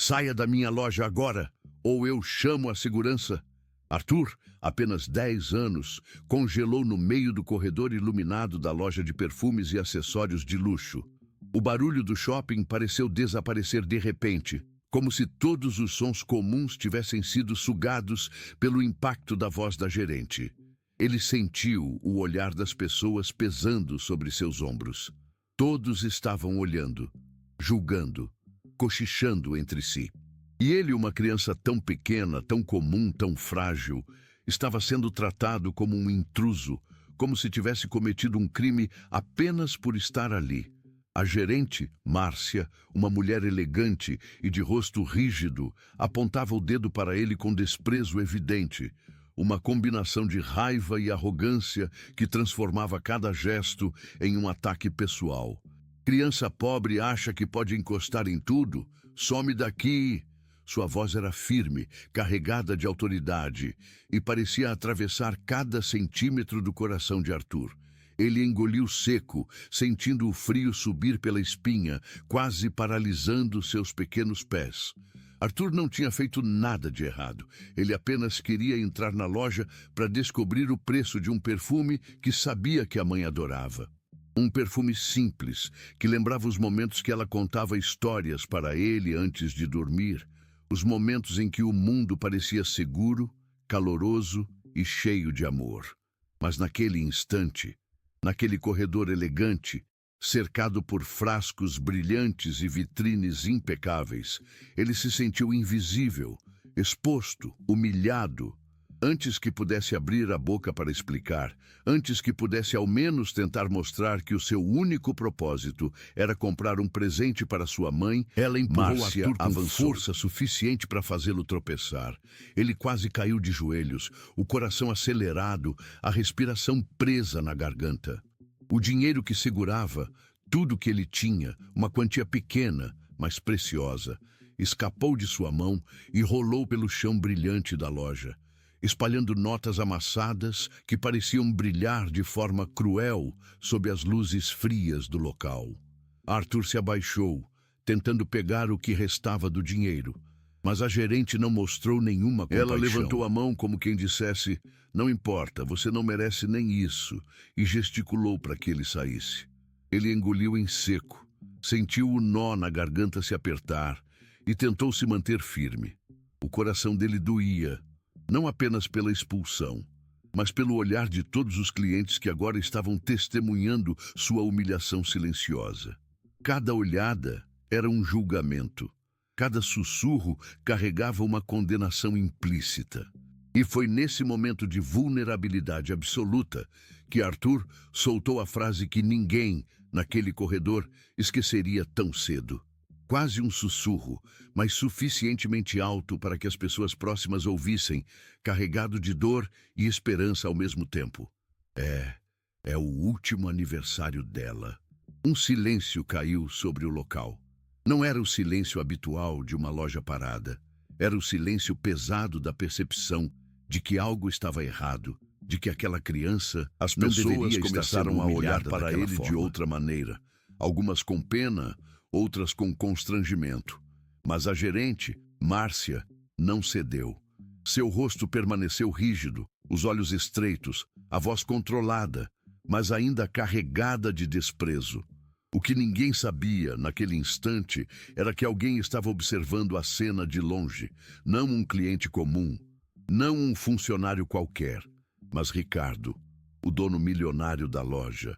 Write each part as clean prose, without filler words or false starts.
Saia da minha loja agora, ou eu chamo a segurança. Arthur, apenas 10 anos, congelou no meio do corredor iluminado da loja de perfumes e acessórios de luxo. O barulho do shopping pareceu desaparecer de repente, como se todos os sons comuns tivessem sido sugados pelo impacto da voz da gerente. Ele sentiu o olhar das pessoas pesando sobre seus ombros. Todos estavam olhando, julgando, cochichando entre si. E ele, uma criança tão pequena, tão comum, tão frágil, estava sendo tratado como um intruso, como se tivesse cometido um crime apenas por estar ali. A gerente, Márcia, uma mulher elegante e de rosto rígido, apontava o dedo para ele com desprezo evidente, uma combinação de raiva e arrogância que transformava cada gesto em um ataque pessoal. Criança pobre acha que pode encostar em tudo? Some daqui! Sua voz era firme, carregada de autoridade, e parecia atravessar cada centímetro do coração de Arthur. Ele engoliu seco, sentindo o frio subir pela espinha, quase paralisando seus pequenos pés. Arthur não tinha feito nada de errado. Ele apenas queria entrar na loja para descobrir o preço de um perfume que sabia que a mãe adorava. Um perfume simples, que lembrava os momentos que ela contava histórias para ele antes de dormir. Os momentos em que o mundo parecia seguro, caloroso e cheio de amor. Mas naquele instante, naquele corredor elegante, cercado por frascos brilhantes e vitrines impecáveis, ele se sentiu invisível, exposto, humilhado. Antes que pudesse abrir a boca para explicar, antes que pudesse ao menos tentar mostrar que o seu único propósito era comprar um presente para sua mãe, ela empurrou Arthur com força suficiente para fazê-lo tropeçar. Ele quase caiu de joelhos, o coração acelerado, a respiração presa na garganta. O dinheiro que segurava, tudo que ele tinha, uma quantia pequena, mas preciosa, escapou de sua mão e rolou pelo chão brilhante da loja, espalhando notas amassadas que pareciam brilhar de forma cruel sob as luzes frias do local. Arthur se abaixou, tentando pegar o que restava do dinheiro, mas a gerente não mostrou nenhuma compaixão. Ela levantou a mão como quem dissesse, "Não importa, você não merece nem isso", e gesticulou para que ele saísse. Ele engoliu em seco, sentiu o nó na garganta se apertar e tentou se manter firme. O coração dele doía, não apenas pela expulsão, mas pelo olhar de todos os clientes que agora estavam testemunhando sua humilhação silenciosa. Cada olhada era um julgamento. Cada sussurro carregava uma condenação implícita. E foi nesse momento de vulnerabilidade absoluta que Arthur soltou a frase que ninguém, naquele corredor, esqueceria tão cedo. Quase um sussurro, mas suficientemente alto para que as pessoas próximas ouvissem, carregado de dor e esperança ao mesmo tempo. É o último aniversário dela. Um silêncio caiu sobre o local. Não era o silêncio habitual de uma loja parada. Era o silêncio pesado da percepção de que algo estava errado, de que aquela criança, as pessoas começaram a olhar para ele de outra maneira. Algumas com pena, outras com constrangimento. Mas a gerente, Márcia, não cedeu. Seu rosto permaneceu rígido, os olhos estreitos, a voz controlada, mas ainda carregada de desprezo. O que ninguém sabia naquele instante era que alguém estava observando a cena de longe, não um cliente comum, não um funcionário qualquer, mas Ricardo, o dono milionário da loja.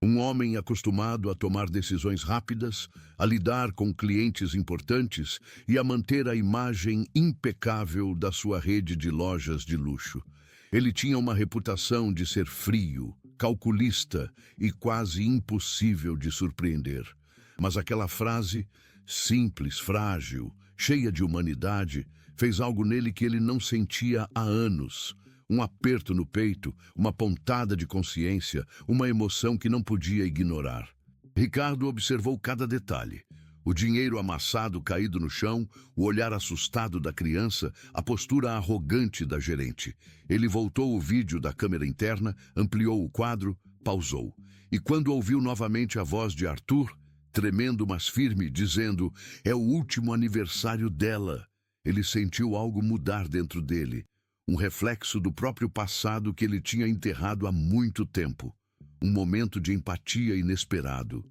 Um homem acostumado a tomar decisões rápidas, a lidar com clientes importantes e a manter a imagem impecável da sua rede de lojas de luxo. Ele tinha uma reputação de ser frio, calculista e quase impossível de surpreender. Mas aquela frase, simples, frágil, cheia de humanidade, fez algo nele que ele não sentia há anos. Um aperto no peito, uma pontada de consciência, uma emoção que não podia ignorar. Ricardo observou cada detalhe. O dinheiro amassado caído no chão, o olhar assustado da criança, a postura arrogante da gerente. Ele voltou o vídeo da câmera interna, ampliou o quadro, pausou. E quando ouviu novamente a voz de Arthur, tremendo mas firme, dizendo: é o último aniversário dela. Ele sentiu algo mudar dentro dele, um reflexo do próprio passado que ele tinha enterrado há muito tempo. Um momento de empatia inesperado.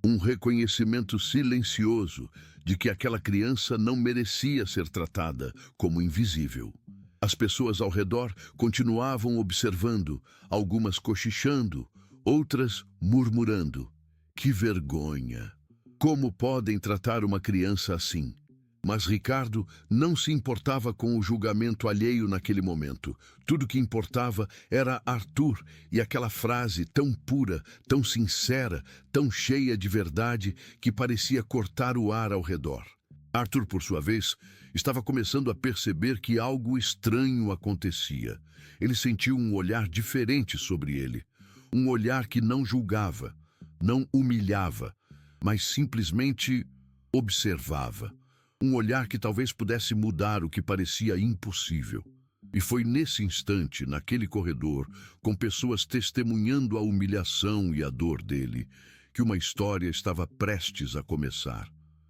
Um reconhecimento silencioso de que aquela criança não merecia ser tratada como invisível. As pessoas ao redor continuavam observando, algumas cochichando, outras murmurando. Que vergonha! Como podem tratar uma criança assim? Mas Ricardo não se importava com o julgamento alheio naquele momento. Tudo que importava era Arthur e aquela frase tão pura, tão sincera, tão cheia de verdade que parecia cortar o ar ao redor. Arthur, por sua vez, estava começando a perceber que algo estranho acontecia. Ele sentiu um olhar diferente sobre ele. Um olhar que não julgava, não humilhava, mas simplesmente observava. Um olhar que talvez pudesse mudar o que parecia impossível. E foi nesse instante, naquele corredor, com pessoas testemunhando a humilhação e a dor dele, que uma história estava prestes a começar.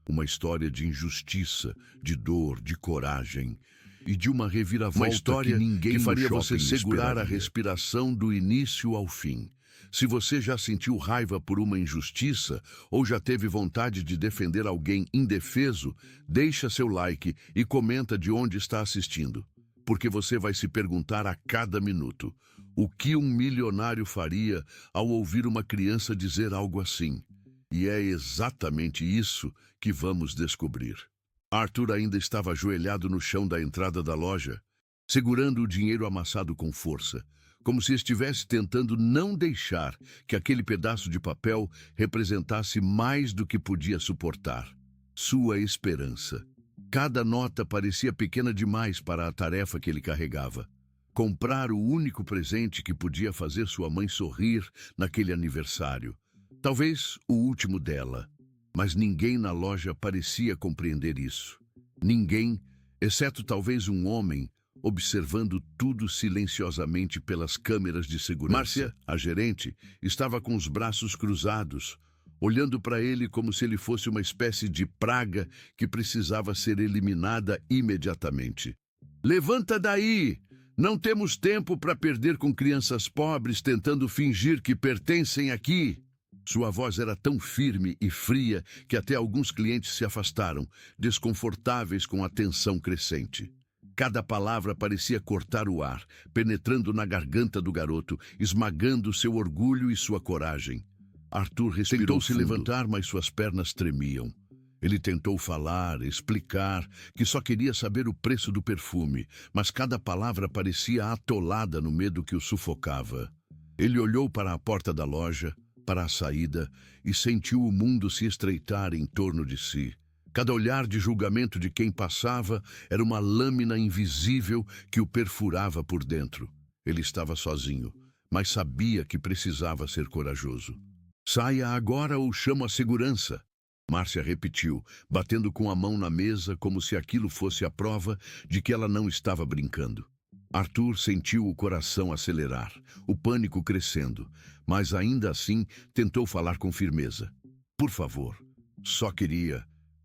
Uma história de injustiça, de dor, de coragem e de uma reviravolta Uma história que faria você segurar a esperaria. respiração do início ao fim. Se você já sentiu raiva por uma injustiça ou já teve vontade de defender alguém indefeso, deixa seu like e comenta de onde está assistindo. Porque você vai se perguntar a cada minuto: o que um milionário faria ao ouvir uma criança dizer algo assim? E é exatamente isso que vamos descobrir. Arthur ainda estava ajoelhado no chão da entrada da loja, segurando o dinheiro amassado com força, como se estivesse tentando não deixar que aquele pedaço de papel representasse mais do que podia suportar. Sua esperança. Cada nota parecia pequena demais para a tarefa que ele carregava. Comprar o único presente que podia fazer sua mãe sorrir naquele aniversário. Talvez o último dela. Mas ninguém na loja parecia compreender isso. Ninguém, exceto talvez um homem, observando tudo silenciosamente pelas câmeras de segurança. Márcia, a gerente, estava com os braços cruzados, olhando para ele como se ele fosse uma espécie de praga que precisava ser eliminada imediatamente. Levanta daí! Não temos tempo para perder com crianças pobres tentando fingir que pertencem aqui. Sua voz era tão firme e fria que até alguns clientes se afastaram, desconfortáveis com a tensão crescente. Cada palavra parecia cortar o ar, penetrando na garganta do garoto, esmagando seu orgulho e sua coragem. Arthur respirou Tentou se fundo. levantar, mas suas pernas tremiam. Ele tentou falar, explicar, que só queria saber o preço do perfume, mas cada palavra parecia atolada no medo que o sufocava. Ele olhou para a porta da loja, para a saída, e sentiu o mundo se estreitar em torno de si. Cada olhar de julgamento de quem passava era uma lâmina invisível que o perfurava por dentro. Ele estava sozinho, mas sabia que precisava ser corajoso. Saia agora ou chamo a segurança. Márcia repetiu, batendo com a mão na mesa como se aquilo fosse a prova de que ela não estava brincando. Arthur sentiu o coração acelerar, o pânico crescendo, mas ainda assim tentou falar com firmeza. Por favor, só queria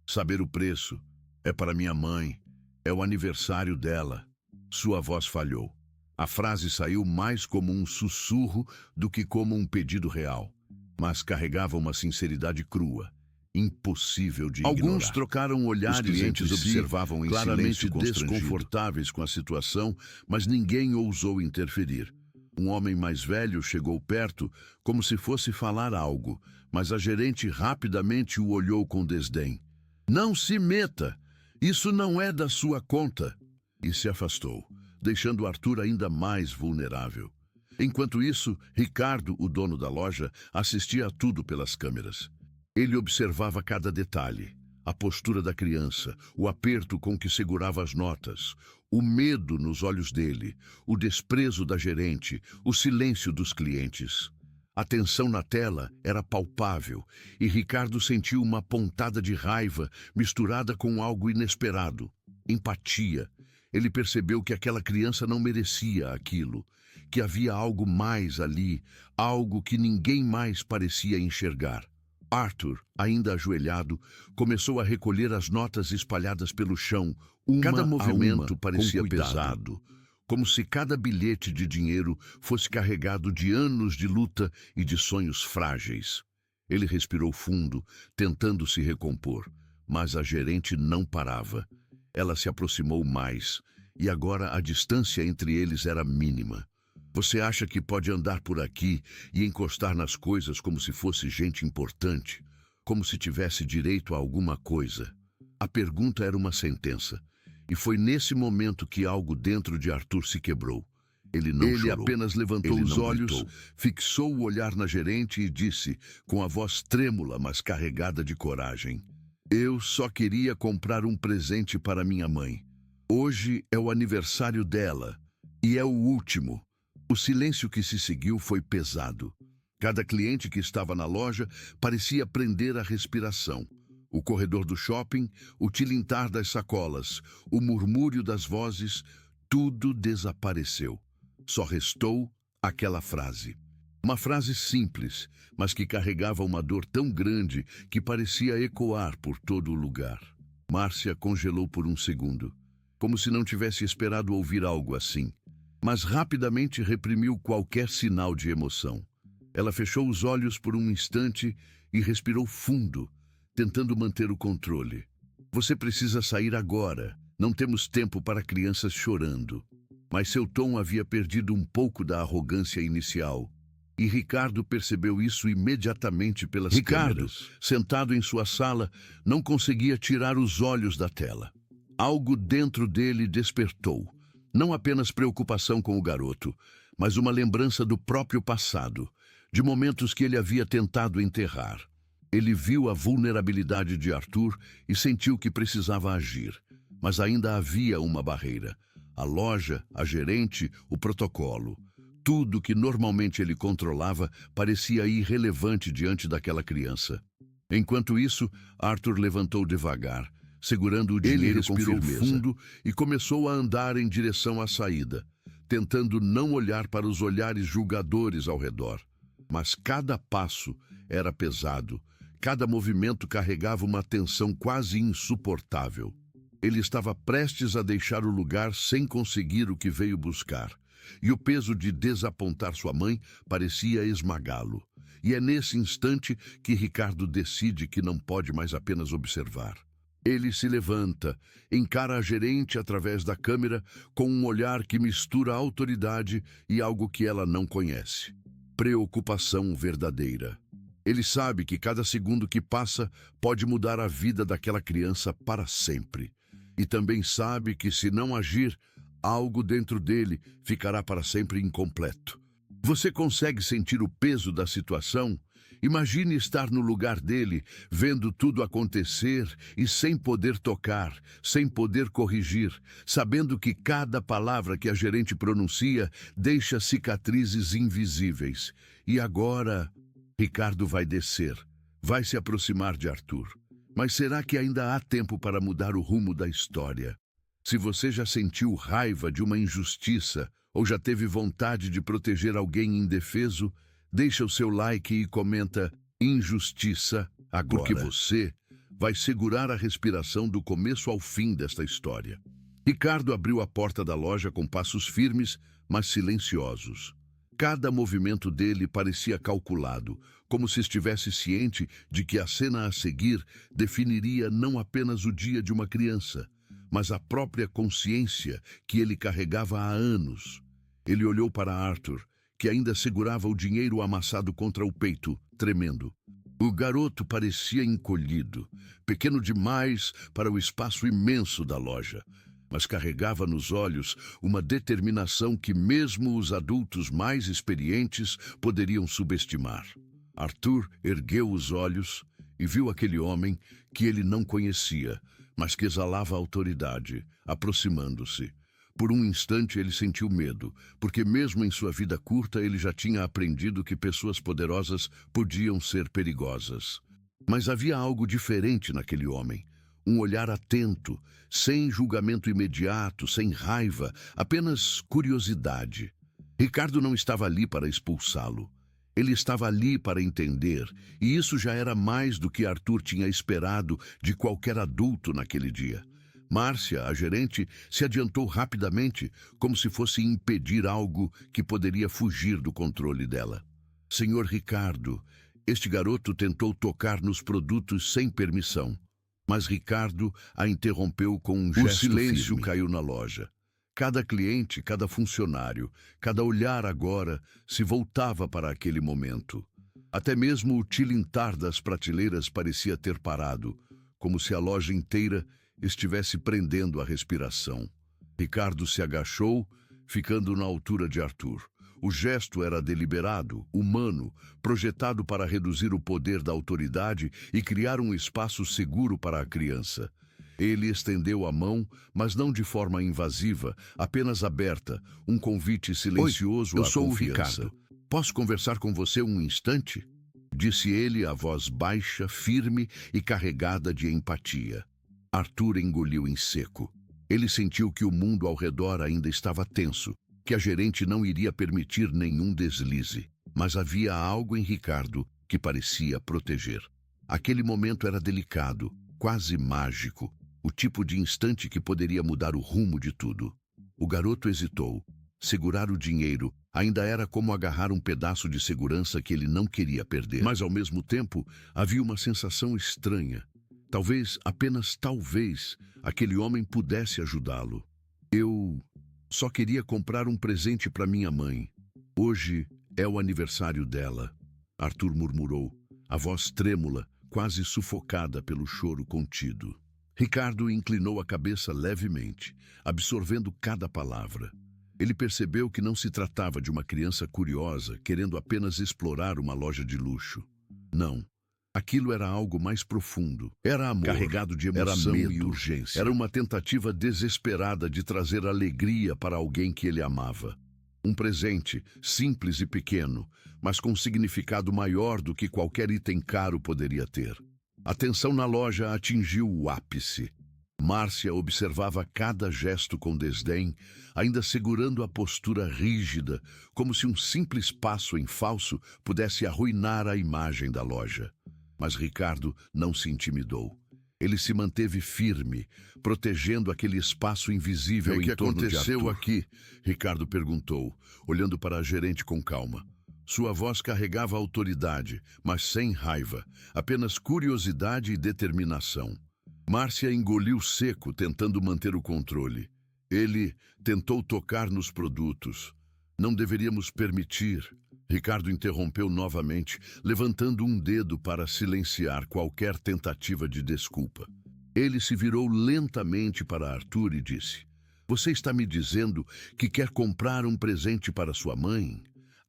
saber o preço. É para minha mãe. É o aniversário dela. Sua voz falhou. A frase saiu mais como um sussurro do que como um pedido real, mas carregava uma sinceridade crua, impossível de ignorar. Alguns trocaram olhares. Os clientes observavam em claramente silêncio desconfortáveis com a situação, mas ninguém ousou interferir. Um homem mais velho chegou perto, como se fosse falar algo, mas a gerente rapidamente o olhou com desdém. Não se meta! Isso não é da sua conta! E se afastou, deixando Arthur ainda mais vulnerável. Enquanto isso, Ricardo, o dono da loja, assistia a tudo pelas câmeras. Ele observava cada detalhe, a postura da criança, o aperto com que segurava as notas, o medo nos olhos dele, o desprezo da gerente, o silêncio dos clientes. A tensão na tela era palpável e Ricardo sentiu uma pontada de raiva misturada com algo inesperado, empatia. Ele percebeu que aquela criança não merecia aquilo, que havia algo mais ali, algo que ninguém mais parecia enxergar. Arthur, ainda ajoelhado, começou a recolher as notas espalhadas pelo chão. Cada Uma a movimento uma, parecia com cuidado. pesado, como se cada bilhete de dinheiro fosse carregado de anos de luta e de sonhos frágeis. Ele respirou fundo, tentando se recompor, mas a gerente não parava. Ela se aproximou mais, e agora a distância entre eles era mínima. Você acha que pode andar por aqui e encostar nas coisas como se fosse gente importante, como se tivesse direito a alguma coisa? A pergunta era uma sentença, e foi nesse momento que algo dentro de Arthur se quebrou. Ele não chorou. Ele apenas levantou Ele os não olhos, gritou. fixou o olhar na gerente e disse, com a voz trêmula, mas carregada de coragem: "Eu só queria comprar um presente para minha mãe. Hoje é o aniversário dela, e é o último." O silêncio que se seguiu foi pesado. Cada cliente que estava na loja parecia prender a respiração. O corredor do shopping, o tilintar das sacolas, o murmúrio das vozes, tudo desapareceu. Só restou aquela frase. Uma frase simples, mas que carregava uma dor tão grande que parecia ecoar por todo o lugar. Márcia congelou por um segundo, como se não tivesse esperado ouvir algo assim, mas rapidamente reprimiu qualquer sinal de emoção. Ela fechou os olhos por um instante e respirou fundo, tentando manter o controle. "Você precisa sair agora. Não temos tempo para crianças chorando." Mas seu tom havia perdido um pouco da arrogância inicial. E Ricardo percebeu isso imediatamente pelas câmeras. Sentado em sua sala, não conseguia tirar os olhos da tela. Algo dentro dele despertou. Não apenas preocupação com o garoto, mas uma lembrança do próprio passado, de momentos que ele havia tentado enterrar. Ele viu a vulnerabilidade de Arthur e sentiu que precisava agir. Mas ainda havia uma barreira. A loja, a gerente, o protocolo. Tudo que normalmente ele controlava parecia irrelevante diante daquela criança. Enquanto isso, Arthur levantou devagar, segurando o dinheiro com firmeza. Fundo e começou a andar em direção à saída, tentando não olhar para os olhares julgadores ao redor. Mas cada passo era pesado, cada movimento carregava uma tensão quase insuportável. Ele estava prestes a deixar o lugar sem conseguir o que veio buscar, e o peso de desapontar sua mãe parecia esmagá-lo. E é nesse instante que Ricardo decide que não pode mais apenas observar. Ele se levanta, encara a gerente através da câmera com um olhar que mistura autoridade e algo que ela não conhece. Preocupação verdadeira. Ele sabe que cada segundo que passa pode mudar a vida daquela criança para sempre. E também sabe que, se não agir, algo dentro dele ficará para sempre incompleto. Você consegue sentir o peso da situação? Imagine estar no lugar dele, vendo tudo acontecer e sem poder tocar, sem poder corrigir, sabendo que cada palavra que a gerente pronuncia deixa cicatrizes invisíveis. E agora, Ricardo vai descer, vai se aproximar de Arthur. Mas será que ainda há tempo para mudar o rumo da história? Se você já sentiu raiva de uma injustiça ou já teve vontade de proteger alguém indefeso, deixa o seu like e comenta "injustiça" agora, porque você vai segurar a respiração do começo ao fim desta história. Ricardo abriu a porta da loja com passos firmes, mas silenciosos. Cada movimento dele parecia calculado, como se estivesse ciente de que a cena a seguir definiria não apenas o dia de uma criança, mas a própria consciência que ele carregava há anos. Ele olhou para Arthur, que ainda segurava o dinheiro amassado contra o peito, tremendo. O garoto parecia encolhido, pequeno demais para o espaço imenso da loja, mas carregava nos olhos uma determinação que mesmo os adultos mais experientes poderiam subestimar. Arthur ergueu os olhos e viu aquele homem que ele não conhecia, mas que exalava autoridade, aproximando-se. Por um instante ele sentiu medo, porque mesmo em sua vida curta ele já tinha aprendido que pessoas poderosas podiam ser perigosas. Mas havia algo diferente naquele homem. Um olhar atento, sem julgamento imediato, sem raiva, apenas curiosidade. Ricardo não estava ali para expulsá-lo. Ele estava ali para entender, e isso já era mais do que Arthur tinha esperado de qualquer adulto naquele dia. Márcia, a gerente, se adiantou rapidamente, como se fosse impedir algo que poderia fugir do controle dela. Senhor Ricardo, este garoto tentou tocar nos produtos sem permissão, mas Ricardo a interrompeu com um gesto. O silêncio caiu na loja. Cada cliente, cada funcionário, cada olhar agora se voltava para aquele momento. Até mesmo o tilintar das prateleiras parecia ter parado, como se a loja inteira estivesse prendendo a respiração. Ricardo se agachou, ficando na altura de Arthur. O gesto era deliberado, humano, projetado para reduzir o poder da autoridade e criar um espaço seguro para a criança. Ele estendeu a mão, mas não de forma invasiva, apenas aberta, um convite silencioso à confiança. Eu sou o Ricardo. Posso conversar com você um instante? Disse ele, a voz baixa, firme e carregada de empatia. Arthur engoliu em seco. Ele sentiu que o mundo ao redor ainda estava tenso, que a gerente não iria permitir nenhum deslize. Mas havia algo em Ricardo que parecia proteger. Aquele momento era delicado, quase mágico. O tipo de instante que poderia mudar o rumo de tudo. O garoto hesitou. Segurar o dinheiro ainda era como agarrar um pedaço de segurança que ele não queria perder. Mas, ao mesmo tempo, havia uma sensação estranha. Talvez, apenas talvez, aquele homem pudesse ajudá-lo. Eu só queria comprar um presente para minha mãe. Hoje é o aniversário dela. Arthur murmurou, a voz trêmula, quase sufocada pelo choro contido. Ricardo inclinou a cabeça levemente, absorvendo cada palavra. Ele percebeu que não se tratava de uma criança curiosa, querendo apenas explorar uma loja de luxo. Não. Aquilo era algo mais profundo. Era amor, carregado de emoção e urgência. Era uma tentativa desesperada de trazer alegria para alguém que ele amava. Um presente, simples e pequeno, mas com significado maior do que qualquer item caro poderia ter. A tensão na loja atingiu o ápice. Márcia observava cada gesto com desdém, ainda segurando a postura rígida, como se um simples passo em falso pudesse arruinar a imagem da loja. Mas Ricardo não se intimidou. Ele se manteve firme, protegendo aquele espaço invisível em torno de Arthur. O que aconteceu aqui? Ricardo perguntou, olhando para a gerente com calma. Sua voz carregava autoridade, mas sem raiva, apenas curiosidade e determinação. Márcia engoliu seco, tentando manter o controle. Ele tentou tocar nos produtos. Não deveríamos permitir. Ricardo interrompeu novamente, levantando um dedo para silenciar qualquer tentativa de desculpa. Ele se virou lentamente para Arthur e disse: Você está me dizendo que quer comprar um presente para sua mãe?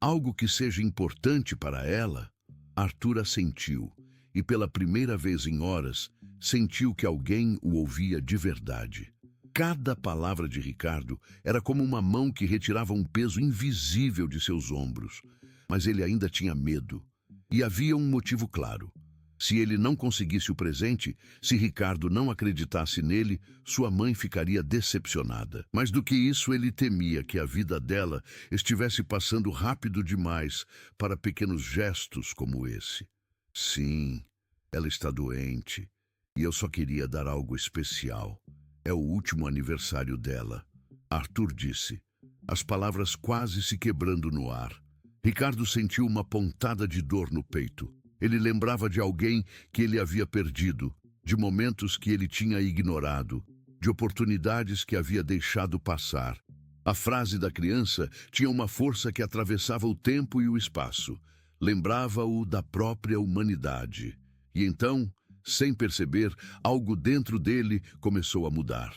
Algo que seja importante para ela? Arthur assentiu, e pela primeira vez em horas, sentiu que alguém o ouvia de verdade. Cada palavra de Ricardo era como uma mão que retirava um peso invisível de seus ombros. Mas ele ainda tinha medo. E havia um motivo claro. Se ele não conseguisse o presente, se Ricardo não acreditasse nele, sua mãe ficaria decepcionada. Mais do que isso, ele temia que a vida dela estivesse passando rápido demais para pequenos gestos como esse. Sim, ela está doente, e eu só queria dar algo especial. É o último aniversário dela. Arthur disse, as palavras quase se quebrando no ar. Ricardo sentiu uma pontada de dor no peito. Ele lembrava de alguém que ele havia perdido, de momentos que ele tinha ignorado, de oportunidades que havia deixado passar. A frase da criança tinha uma força que atravessava o tempo e o espaço. Lembrava-o da própria humanidade. E então, sem perceber, algo dentro dele começou a mudar.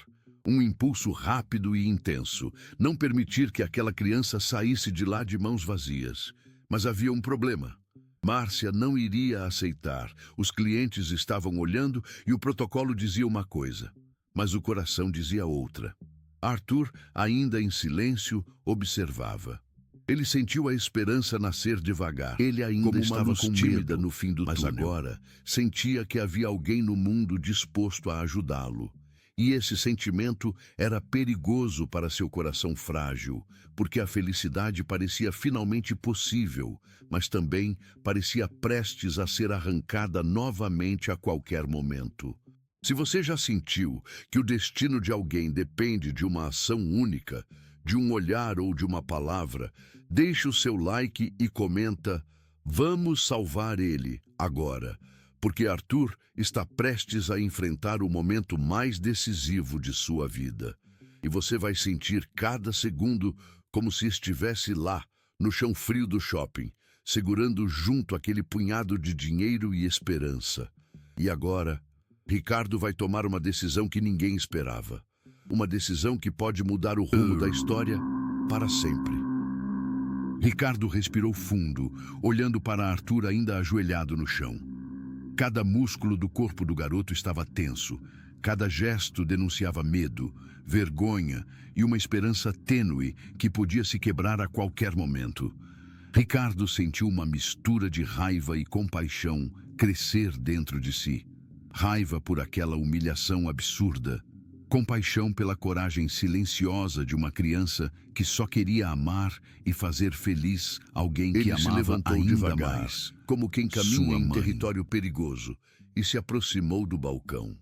Um impulso rápido e intenso, não permitir que aquela criança saísse de lá de mãos vazias. Mas havia um problema. Márcia não iria aceitar. Os clientes estavam olhando e o protocolo dizia uma coisa, mas o coração dizia outra. Arthur, ainda em silêncio, observava. Ele sentiu a esperança nascer devagar. Ele ainda como estava com medo no fim do túnel. Mas agora sentia que havia alguém no mundo disposto a ajudá-lo. E esse sentimento era perigoso para seu coração frágil, porque a felicidade parecia finalmente possível, mas também parecia prestes a ser arrancada novamente a qualquer momento. Se você já sentiu que o destino de alguém depende de uma ação única, de um olhar ou de uma palavra, deixe o seu like e comenta: "Vamos salvar ele agora", porque Arthur está prestes a enfrentar o momento mais decisivo de sua vida. E você vai sentir cada segundo como se estivesse lá, no chão frio do shopping, segurando junto aquele punhado de dinheiro e esperança. E agora, Ricardo vai tomar uma decisão que ninguém esperava. Uma decisão que pode mudar o rumo da história para sempre. Ricardo respirou fundo, olhando para Arthur ainda ajoelhado no chão. Cada músculo do corpo do garoto estava tenso. Cada gesto denunciava medo, vergonha e uma esperança tênue que podia se quebrar a qualquer momento. Ricardo sentiu uma mistura de raiva e compaixão crescer dentro de si. Raiva por aquela humilhação absurda. Compaixão pela coragem silenciosa de uma criança que só queria amar e fazer feliz alguém que amava. Ele se levantou devagar, como quem caminha em território perigoso, e se aproximou do balcão.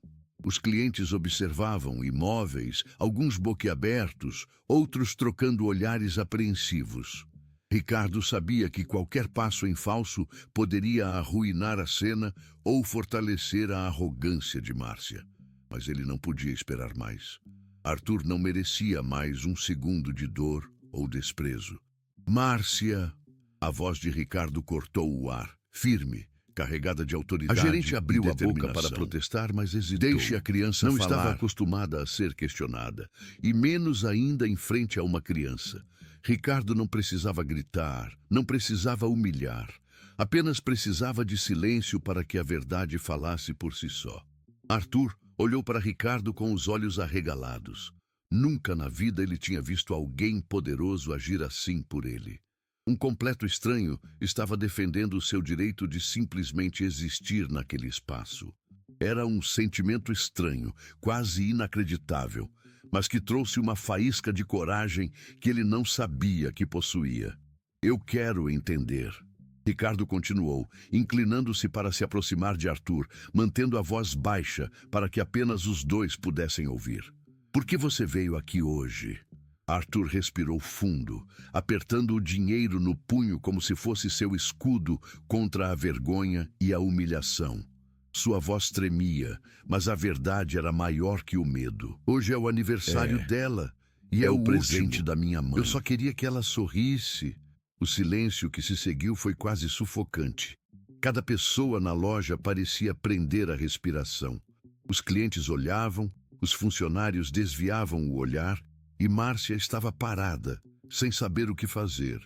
Os clientes observavam imóveis, alguns boquiabertos, outros trocando olhares apreensivos. Ricardo sabia que qualquer passo em falso poderia arruinar a cena ou fortalecer a arrogância de Márcia. Mas ele não podia esperar mais. Arthur não merecia mais um segundo de dor ou desprezo. "Márcia!" A voz de Ricardo cortou o ar, firme, carregada de autoridade. A gerente abriu a boca para protestar, mas hesitou. Deixe a criança falar. Não estava acostumada a ser questionada, e menos ainda em frente a uma criança. Ricardo não precisava gritar, não precisava humilhar. Apenas precisava de silêncio para que a verdade falasse por si só. Arthur olhou para Ricardo com os olhos arregalados. Nunca na vida ele tinha visto alguém poderoso agir assim por ele. Um completo estranho estava defendendo o seu direito de simplesmente existir naquele espaço. Era um sentimento estranho, quase inacreditável, mas que trouxe uma faísca de coragem que ele não sabia que possuía. "Eu quero entender." Ricardo continuou, inclinando-se para se aproximar de Arthur, mantendo a voz baixa para que apenas os dois pudessem ouvir. "Por que você veio aqui hoje?" Arthur respirou fundo, apertando o dinheiro no punho como se fosse seu escudo contra a vergonha e a humilhação. Sua voz tremia, mas a verdade era maior que o medo. "Hoje é o aniversário dela e é o presente da minha mãe. Eu só queria que ela sorrisse." O silêncio que se seguiu foi quase sufocante. Cada pessoa na loja parecia prender a respiração. Os clientes olhavam, os funcionários desviavam o olhar e Márcia estava parada, sem saber o que fazer.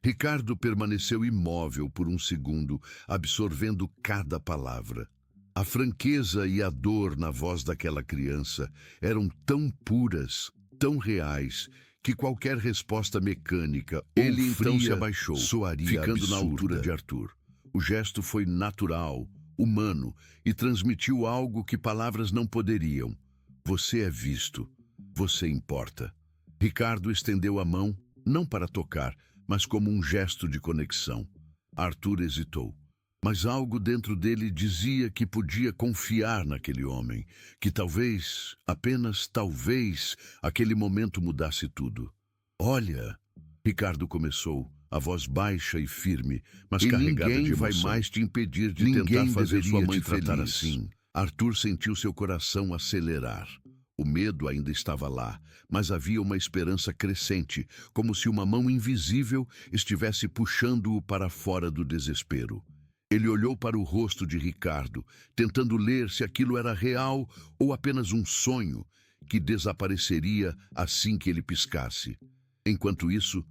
Ricardo permaneceu imóvel por um segundo, absorvendo cada palavra. A franqueza e a dor na voz daquela criança eram tão puras, tão reais, que qualquer resposta mecânica ou fria se abaixou, soaria ficando absurda. Na altura de Arthur. O gesto foi natural, humano, e transmitiu algo que palavras não poderiam. "Você é visto. Você importa." Ricardo estendeu a mão, não para tocar, mas como um gesto de conexão. Arthur hesitou. Mas algo dentro dele dizia que podia confiar naquele homem, que talvez, apenas talvez, aquele momento mudasse tudo. "Olha," Ricardo começou, a voz baixa e firme, mas carregada de emoção. "Ninguém vai mais te impedir de tentar fazer sua mãe tratar assim." Arthur sentiu seu coração acelerar. O medo ainda estava lá, mas havia uma esperança crescente, como se uma mão invisível estivesse puxando-o para fora do desespero. Ele olhou para o rosto de Ricardo, tentando ler se aquilo era real ou apenas um sonho que desapareceria assim que ele piscasse. Enquanto isso,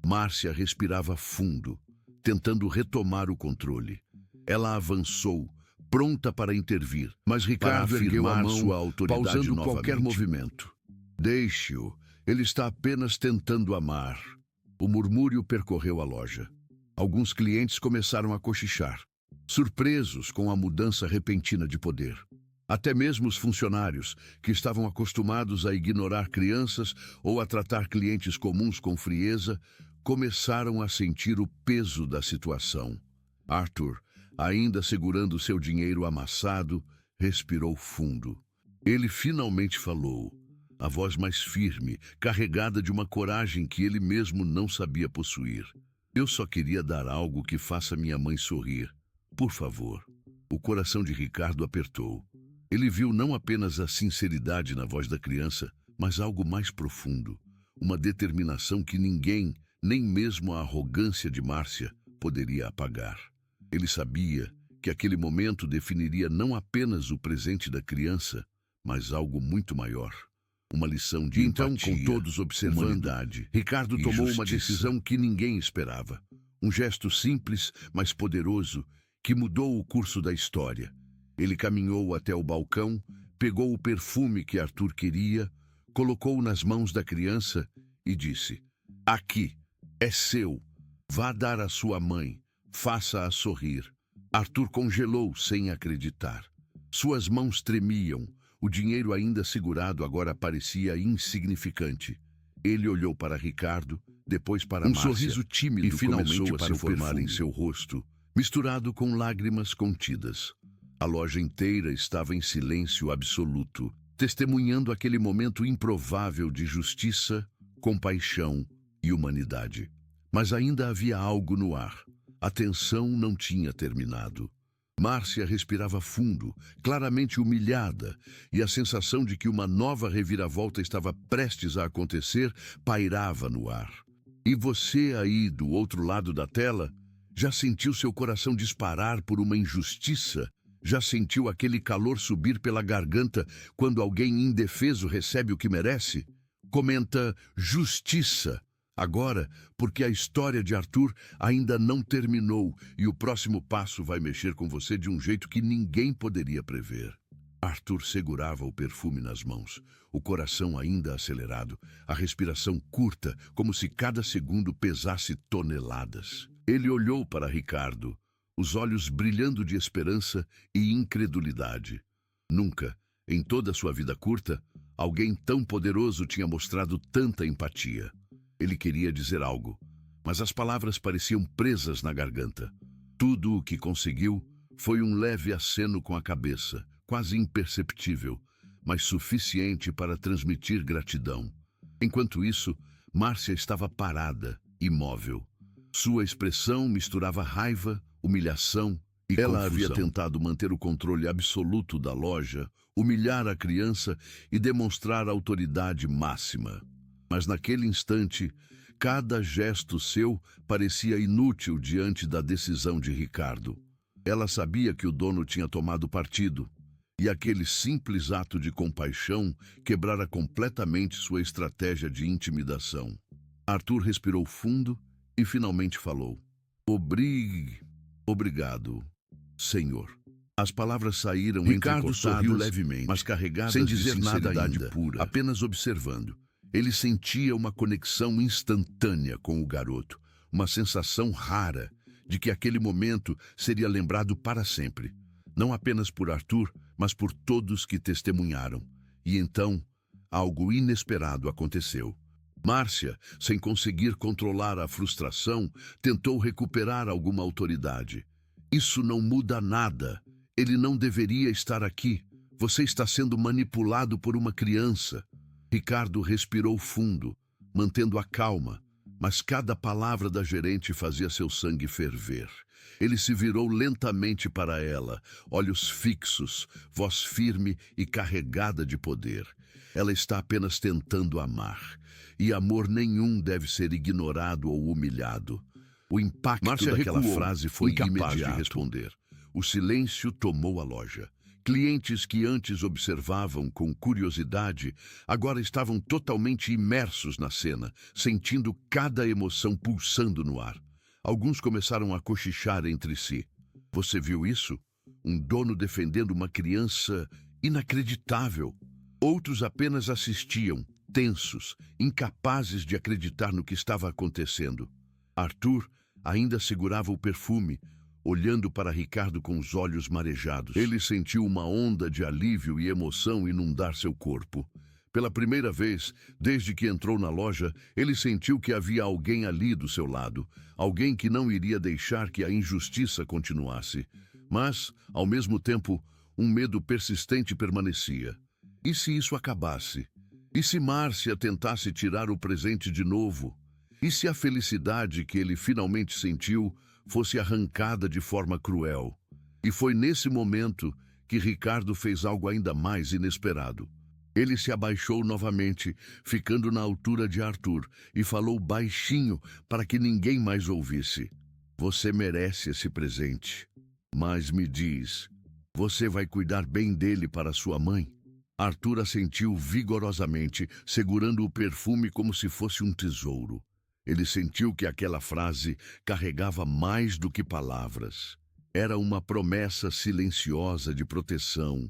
Márcia respirava fundo, tentando retomar o controle. Ela avançou, pronta para intervir, mas Ricardo ergueu a mão, sua autoridade pausando qualquer movimento. "Deixe-o, ele está apenas tentando amar." O murmúrio percorreu a loja. Alguns clientes começaram a cochichar, surpresos com a mudança repentina de poder. Até mesmo os funcionários, que estavam acostumados a ignorar crianças ou a tratar clientes comuns com frieza, começaram a sentir o peso da situação. Arthur, ainda segurando seu dinheiro amassado, respirou fundo. Ele finalmente falou, a voz mais firme, carregada de uma coragem que ele mesmo não sabia possuir. Eu só queria dar algo que faça minha mãe sorrir. Por favor. O coração de Ricardo apertou. Ele viu não apenas a sinceridade na voz da criança, mas algo mais profundo. Uma determinação que ninguém, nem mesmo a arrogância de Márcia, poderia apagar. Ele sabia que aquele momento definiria não apenas o presente da criança, mas algo muito maior. Uma lição de empatia, com todos observando, humanidade, Ricardo tomou uma decisão que ninguém esperava. Um gesto simples, mas poderoso, que mudou o curso da história. Ele caminhou até o balcão, pegou o perfume que Arthur queria, colocou-o nas mãos da criança e disse, aqui, é seu, vá dar à sua mãe, faça-a sorrir. Arthur congelou sem acreditar. Suas mãos tremiam, o dinheiro ainda segurado agora parecia insignificante. Ele olhou para Ricardo, depois para Márcia, sorriso tímido e finalmente começou a se formar em seu rosto, misturado com lágrimas contidas. A loja inteira estava em silêncio absoluto, testemunhando aquele momento improvável de justiça, compaixão e humanidade. Mas ainda havia algo no ar. A tensão não tinha terminado. Márcia respirava fundo, claramente humilhada, e a sensação de que uma nova reviravolta estava prestes a acontecer pairava no ar. E você aí, do outro lado da tela, já sentiu seu coração disparar por uma injustiça? Já sentiu aquele calor subir pela garganta quando alguém indefeso recebe o que merece? Comenta justiça. Agora, porque a história de Arthur ainda não terminou e o próximo passo vai mexer com você de um jeito que ninguém poderia prever. Arthur segurava o perfume nas mãos, o coração ainda acelerado, a respiração curta, como se cada segundo pesasse toneladas. Ele olhou para Ricardo, os olhos brilhando de esperança e incredulidade. Nunca, em toda sua vida curta, alguém tão poderoso tinha mostrado tanta empatia. Ele queria dizer algo, mas as palavras pareciam presas na garganta. Tudo o que conseguiu foi um leve aceno com a cabeça, quase imperceptível, mas suficiente para transmitir gratidão. Enquanto isso, Márcia estava parada, imóvel. Sua expressão misturava raiva, humilhação e confusão. Ela havia tentado manter o controle absoluto da loja, humilhar a criança e demonstrar autoridade máxima. Mas naquele instante, cada gesto seu parecia inútil diante da decisão de Ricardo. Ela sabia que o dono tinha tomado partido, e aquele simples ato de compaixão quebrara completamente sua estratégia de intimidação. Arthur respirou fundo e finalmente falou. Obrigado, senhor. As palavras saíram Ricardo sorriu levemente, mas carregadas sem dizer nada ainda, pura, apenas observando. Ele sentia uma conexão instantânea com o garoto, uma sensação rara de que aquele momento seria lembrado para sempre, não apenas por Arthur, mas por todos que testemunharam. E então, algo inesperado aconteceu. Márcia, sem conseguir controlar a frustração, tentou recuperar alguma autoridade. Isso não muda nada. Ele não deveria estar aqui. Você está sendo manipulado por uma criança. Ricardo respirou fundo, mantendo a calma, mas cada palavra da gerente fazia seu sangue ferver. Ele se virou lentamente para ela, olhos fixos, voz firme e carregada de poder. Ela está apenas tentando amar, e amor nenhum deve ser ignorado ou humilhado. O impacto daquela frase foi imediato. De responder. O silêncio tomou a loja. Clientes que antes observavam com curiosidade, agora estavam totalmente imersos na cena, sentindo cada emoção pulsando no ar. Alguns começaram a cochichar entre si. Você viu isso? Um dono defendendo uma criança inacreditável. Outros apenas assistiam, tensos, incapazes de acreditar no que estava acontecendo. Arthur ainda segurava o perfume, olhando para Ricardo com os olhos marejados. Ele sentiu uma onda de alívio e emoção inundar seu corpo. Pela primeira vez, desde que entrou na loja, ele sentiu que havia alguém ali do seu lado, alguém que não iria deixar que a injustiça continuasse. Mas, ao mesmo tempo, um medo persistente permanecia. E se isso acabasse? E se Márcia tentasse tirar o presente de novo? E se a felicidade que ele finalmente sentiu fosse arrancada de forma cruel? E foi nesse momento que Ricardo fez algo ainda mais inesperado. Ele se abaixou novamente, ficando na altura de Arthur, e falou baixinho para que ninguém mais ouvisse. Você merece esse presente. Mas me diz, você vai cuidar bem dele para sua mãe? Arthur assentiu vigorosamente, segurando o perfume como se fosse um tesouro. Ele sentiu que aquela frase carregava mais do que palavras. Era uma promessa silenciosa de proteção,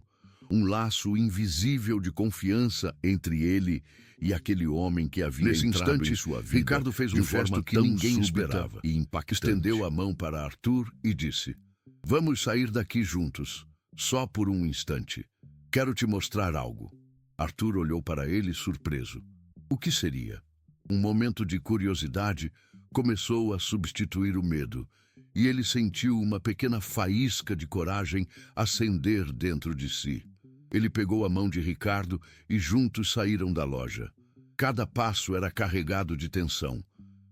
um laço invisível de confiança entre ele e aquele homem que havia entrado em sua vida. Ricardo fez um gesto que ninguém esperava e impactante. Estendeu a mão para Arthur e disse: Vamos sair daqui juntos, só por um instante. Quero te mostrar algo. Arthur olhou para ele surpreso. O que seria? Um momento de curiosidade começou a substituir o medo, e ele sentiu uma pequena faísca de coragem acender dentro de si. Ele pegou a mão de Ricardo e juntos saíram da loja. Cada passo era carregado de tensão.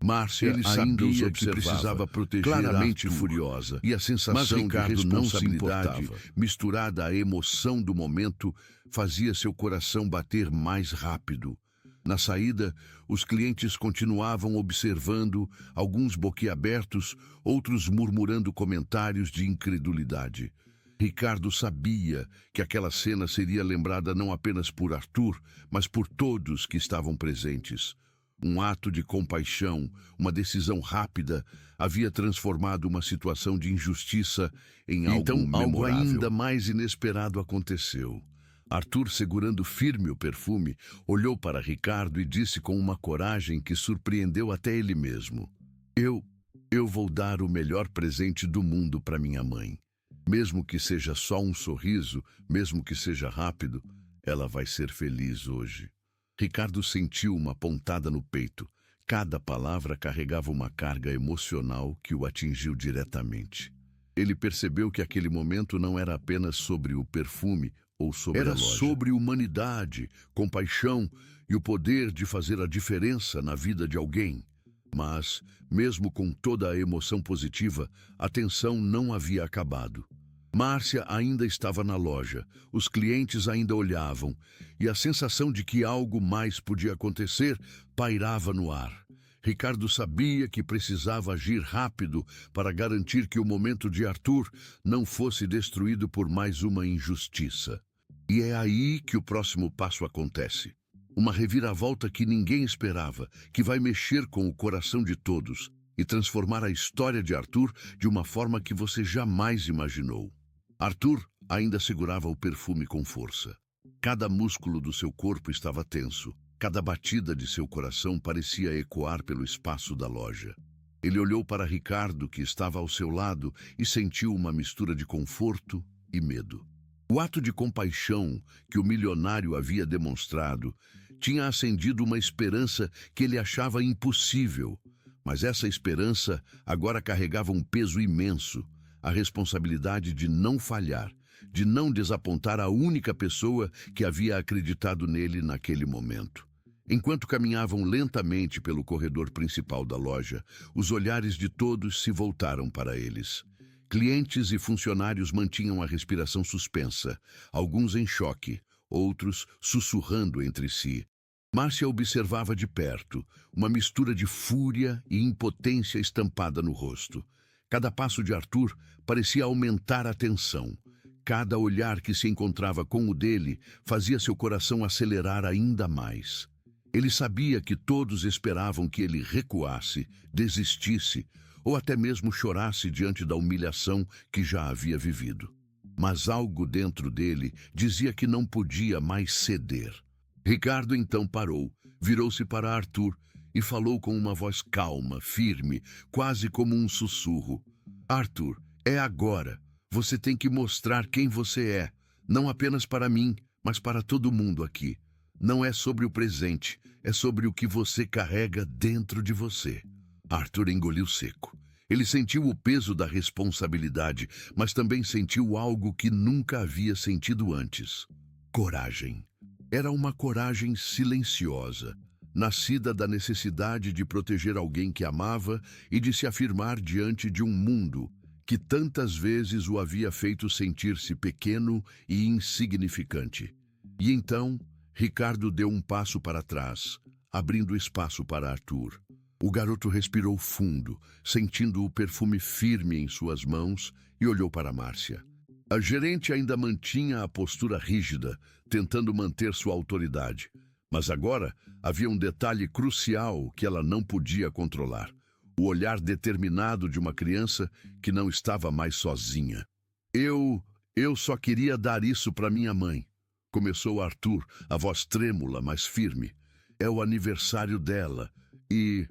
Márcia ainda os observava, que precisava proteger, claramente Arthur, furiosa, e a sensação de responsabilidade misturada à emoção do momento fazia seu coração bater mais rápido. Na saída, os clientes continuavam observando, alguns boquiabertos, outros murmurando comentários de incredulidade. Ricardo sabia que aquela cena seria lembrada não apenas por Arthur, mas por todos que estavam presentes. Um ato de compaixão, uma decisão rápida, havia transformado uma situação de injustiça em algo memorável. Algo ainda mais inesperado aconteceu. Arthur, segurando firme o perfume, olhou para Ricardo e disse com uma coragem que surpreendeu até ele mesmo: Eu vou dar o melhor presente do mundo para minha mãe. Mesmo que seja só um sorriso, mesmo que seja rápido, ela vai ser feliz hoje. Ricardo sentiu uma pontada no peito. Cada palavra carregava uma carga emocional que o atingiu diretamente. Ele percebeu que aquele momento não era apenas sobre o perfume ou sobre a loja. Era sobre humanidade, compaixão e o poder de fazer a diferença na vida de alguém. Mas, mesmo com toda a emoção positiva, a tensão não havia acabado. Márcia ainda estava na loja, os clientes ainda olhavam, e a sensação de que algo mais podia acontecer pairava no ar. Ricardo sabia que precisava agir rápido para garantir que o momento de Arthur não fosse destruído por mais uma injustiça. E é aí que o próximo passo acontece. Uma reviravolta que ninguém esperava, que vai mexer com o coração de todos e transformar a história de Arthur de uma forma que você jamais imaginou. Arthur ainda segurava o perfume com força. Cada músculo do seu corpo estava tenso. Cada batida de seu coração parecia ecoar pelo espaço da loja. Ele olhou para Ricardo, que estava ao seu lado, e sentiu uma mistura de conforto e medo. O ato de compaixão que o milionário havia demonstrado tinha acendido uma esperança que ele achava impossível. Mas essa esperança agora carregava um peso imenso. A responsabilidade de não falhar, de não desapontar a única pessoa que havia acreditado nele naquele momento. Enquanto caminhavam lentamente pelo corredor principal da loja, os olhares de todos se voltaram para eles. Clientes e funcionários mantinham a respiração suspensa, alguns em choque, outros sussurrando entre si. Márcia observava de perto, uma mistura de fúria e impotência estampada no rosto. Cada passo de Arthur parecia aumentar a tensão. Cada olhar que se encontrava com o dele fazia seu coração acelerar ainda mais. Ele sabia que todos esperavam que ele recuasse, desistisse, ou até mesmo chorasse diante da humilhação que já havia vivido. Mas algo dentro dele dizia que não podia mais ceder. Ricardo então parou, virou-se para Arthur e falou com uma voz calma, firme, quase como um sussurro. Arthur, É agora. Você tem que mostrar quem você é, não apenas para mim, mas para todo mundo aqui. Não é sobre o presente, é sobre o que você carrega dentro de você. Arthur engoliu seco. Ele sentiu o peso da responsabilidade, mas também sentiu algo que nunca havia sentido antes. Coragem. Era uma coragem silenciosa, nascida da necessidade de proteger alguém que amava e de se afirmar diante de um mundo que tantas vezes o havia feito sentir-se pequeno e insignificante. E então, Ricardo deu um passo para trás, abrindo espaço para Arthur. O garoto respirou fundo, sentindo o perfume firme em suas mãos, e olhou para Márcia. A gerente ainda mantinha a postura rígida, tentando manter sua autoridade. Mas agora havia um detalhe crucial que ela não podia controlar: o olhar determinado de uma criança que não estava mais sozinha. Eu só queria dar isso para minha mãe, começou Arthur, a voz trêmula, mas firme. É o aniversário dela e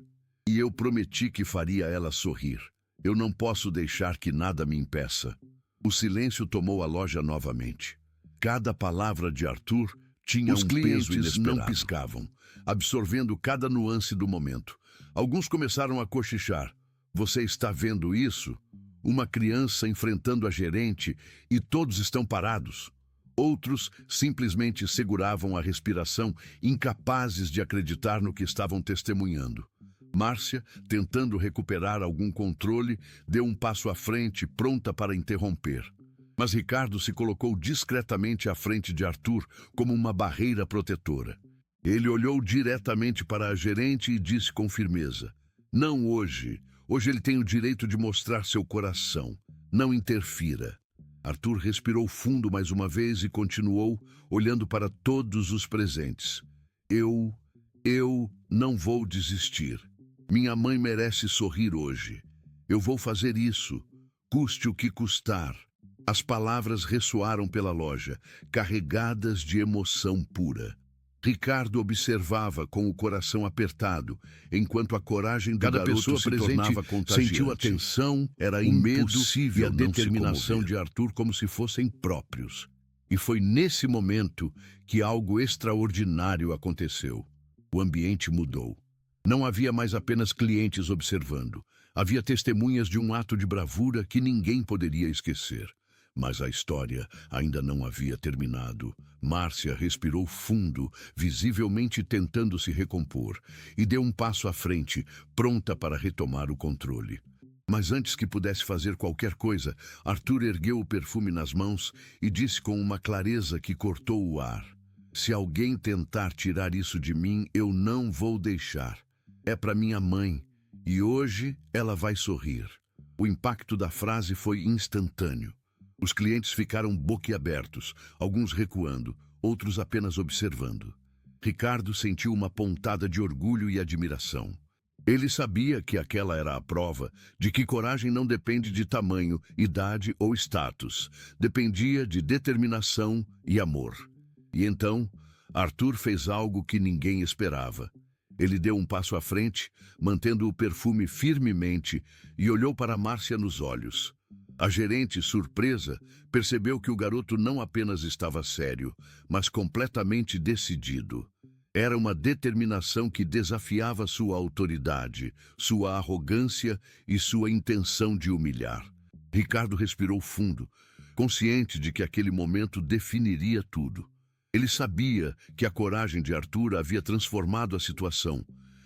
eu prometi que faria ela sorrir. Eu não posso deixar que nada me impeça. O silêncio tomou a loja novamente. Cada palavra de Arthur tinha um peso inesperado. Não piscavam, absorvendo cada nuance do momento. Alguns começaram a cochichar. Você está vendo isso? Uma criança enfrentando a gerente e todos estão parados. Outros simplesmente seguravam a respiração, incapazes de acreditar no que estavam testemunhando. Márcia, tentando recuperar algum controle, deu um passo à frente, pronta para interromper. Mas Ricardo se colocou discretamente à frente de Arthur, como uma barreira protetora. Ele olhou diretamente para a gerente e disse com firmeza: não hoje. Hoje ele tem o direito de mostrar seu coração. Não interfira. Arthur respirou fundo mais uma vez e continuou, olhando para todos os presentes. Eu não vou desistir. Minha mãe merece sorrir hoje. Eu vou fazer isso, custe o que custar. As palavras ressoaram pela loja, carregadas de emoção pura. Ricardo observava com o coração apertado, enquanto a coragem do garoto se tornava contagiante. Sentiu a tensão, era impossível, e a determinação de Arthur como se fossem próprios. E foi nesse momento que algo extraordinário aconteceu. O ambiente mudou. Não havia mais apenas clientes observando. Havia testemunhas de um ato de bravura que ninguém poderia esquecer. Mas a história ainda não havia terminado. Márcia respirou fundo, visivelmente tentando se recompor, e deu um passo à frente, pronta para retomar o controle. Mas antes que pudesse fazer qualquer coisa, Arthur ergueu o perfume nas mãos e disse com uma clareza que cortou o ar: se alguém tentar tirar isso de mim, eu não vou deixar. É para minha mãe, e hoje ela vai sorrir. O impacto da frase foi instantâneo. Os clientes ficaram boquiabertos, alguns recuando, outros apenas observando. Ricardo sentiu uma pontada de orgulho e admiração. Ele sabia que aquela era a prova de que coragem não depende de tamanho, idade ou status. Dependia de determinação e amor. E então, Arthur fez algo que ninguém esperava. Ele deu um passo à frente, mantendo o perfume firmemente, e olhou para Márcia nos olhos. A gerente, surpresa, percebeu que o garoto não apenas estava sério, mas completamente decidido. Era uma determinação que desafiava sua autoridade, sua arrogância e sua intenção de humilhar. Ricardo respirou fundo, consciente de que aquele momento definiria tudo. Ele sabia que a coragem de Arthur havia transformado a situação,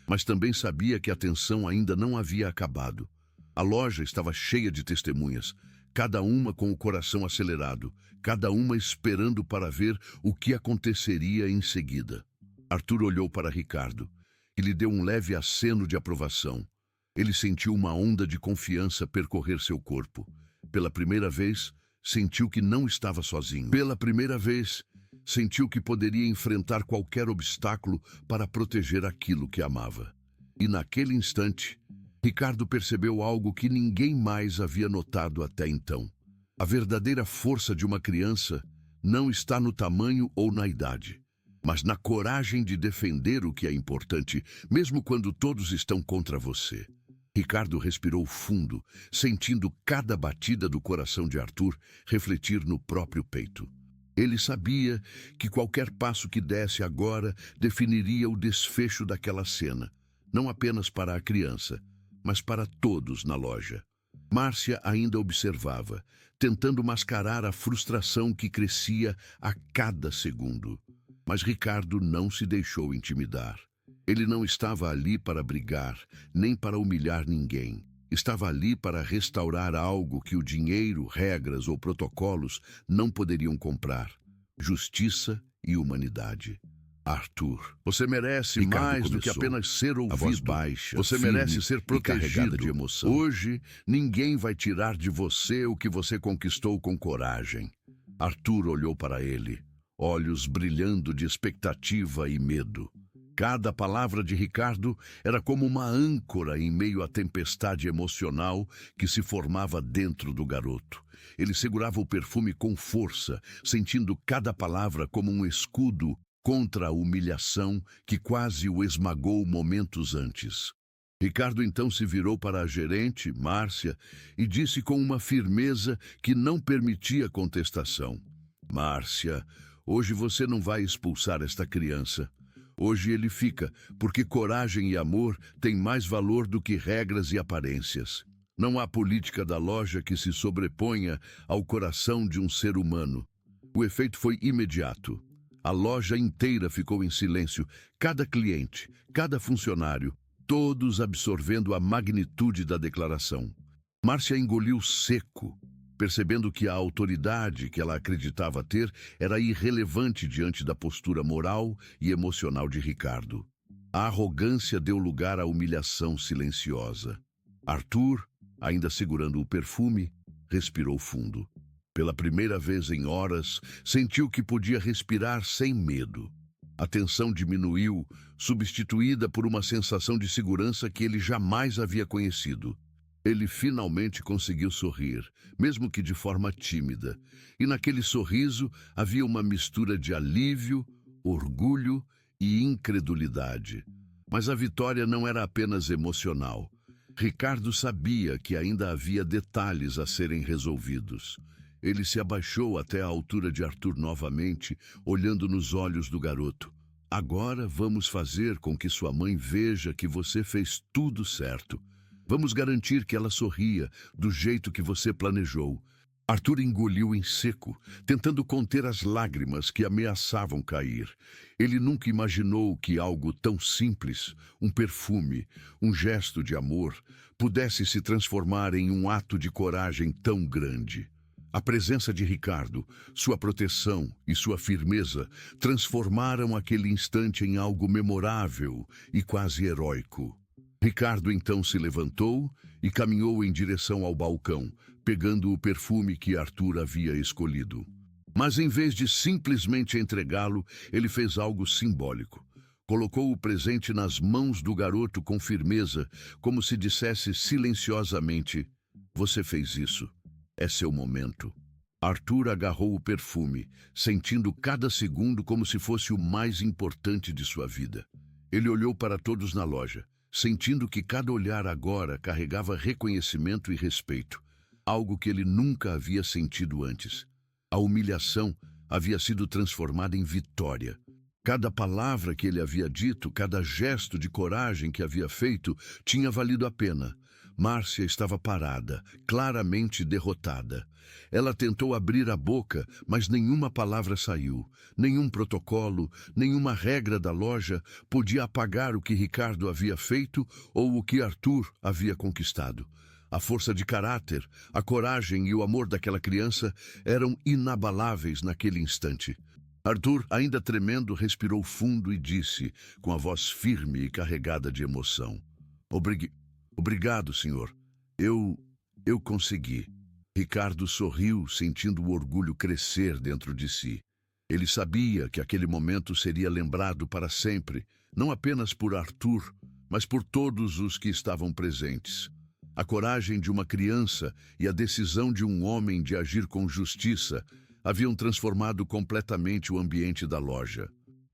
mas também sabia que a tensão ainda não havia acabado. A loja estava cheia de testemunhas, cada uma com o coração acelerado, cada uma esperando para ver o que aconteceria em seguida. Arthur olhou para Ricardo, que lhe deu um leve aceno de aprovação. Ele sentiu uma onda de confiança percorrer seu corpo. Pela primeira vez, sentiu que não estava sozinho. Pela primeira vez, sentiu que poderia enfrentar qualquer obstáculo para proteger aquilo que amava. E naquele instante, Ricardo percebeu algo que ninguém mais havia notado até então. A verdadeira força de uma criança não está no tamanho ou na idade, mas na coragem de defender o que é importante, mesmo quando todos estão contra você. Ricardo respirou fundo, sentindo cada batida do coração de Arthur refletir no próprio peito. Ele sabia que qualquer passo que desse agora definiria o desfecho daquela cena, não apenas para a criança, mas para todos na loja. Márcia ainda observava, tentando mascarar a frustração que crescia a cada segundo. Mas Ricardo não se deixou intimidar. Ele não estava ali para brigar, nem para humilhar ninguém. Estava ali para restaurar algo que o dinheiro, regras ou protocolos não poderiam comprar: justiça e humanidade. Arthur, você merece mais do que apenas ser ouvido. A voz baixa, você merece ser protegido de emoção. Hoje, ninguém vai tirar de você o que você conquistou com coragem. Arthur olhou para ele, olhos brilhando de expectativa e medo. Cada palavra de Ricardo era como uma âncora em meio à tempestade emocional que se formava dentro do garoto. Ele segurava o perfume com força, sentindo cada palavra como um escudo contra a humilhação que quase o esmagou momentos antes. Ricardo então se virou para a gerente, Márcia, e disse com uma firmeza que não permitia contestação: Márcia, hoje você não vai expulsar esta criança. Hoje ele fica, porque coragem e amor têm mais valor do que regras e aparências. Não há política da loja que se sobreponha ao coração de um ser humano. O efeito foi imediato. A loja inteira ficou em silêncio, cada cliente, cada funcionário, todos absorvendo a magnitude da declaração. Márcia engoliu seco, percebendo que a autoridade que ela acreditava ter era irrelevante diante da postura moral e emocional de Ricardo. A arrogância deu lugar à humilhação silenciosa. Arthur, ainda segurando o perfume, respirou fundo. Pela primeira vez em horas, sentiu que podia respirar sem medo. A tensão diminuiu, substituída por uma sensação de segurança que ele jamais havia conhecido. Ele finalmente conseguiu sorrir, mesmo que de forma tímida. E naquele sorriso havia uma mistura de alívio, orgulho e incredulidade. Mas a vitória não era apenas emocional. Ricardo sabia que ainda havia detalhes a serem resolvidos. Ele se abaixou até a altura de Arthur novamente, olhando nos olhos do garoto. Agora vamos fazer com que sua mãe veja que você fez tudo certo. Vamos garantir que ela sorria do jeito que você planejou. Arthur engoliu em seco, tentando conter as lágrimas que ameaçavam cair. Ele nunca imaginou que algo tão simples, um perfume, um gesto de amor, pudesse se transformar em um ato de coragem tão grande. A presença de Ricardo, sua proteção e sua firmeza transformaram aquele instante em algo memorável e quase heróico. Ricardo então se levantou e caminhou em direção ao balcão, pegando o perfume que Arthur havia escolhido. Mas em vez de simplesmente entregá-lo, ele fez algo simbólico. Colocou o presente nas mãos do garoto com firmeza, como se dissesse silenciosamente: "Você fez isso. É seu momento." Arthur agarrou o perfume, sentindo cada segundo como se fosse o mais importante de sua vida. Ele olhou para todos na loja, sentindo que cada olhar agora carregava reconhecimento e respeito, algo que ele nunca havia sentido antes. A humilhação havia sido transformada em vitória. Cada palavra que ele havia dito, cada gesto de coragem que havia feito, tinha valido a pena. Márcia estava parada, claramente derrotada. Ela tentou abrir a boca, mas nenhuma palavra saiu. Nenhum protocolo, nenhuma regra da loja podia apagar o que Ricardo havia feito ou o que Arthur havia conquistado. A força de caráter, a coragem e o amor daquela criança eram inabaláveis naquele instante. Arthur, ainda tremendo, respirou fundo e disse, com a voz firme e carregada de emoção: Obrigado, senhor. Eu consegui." Ricardo sorriu, sentindo o orgulho crescer dentro de si. Ele sabia que aquele momento seria lembrado para sempre, não apenas por Arthur, mas por todos os que estavam presentes. A coragem de uma criança e a decisão de um homem de agir com justiça haviam transformado completamente o ambiente da loja.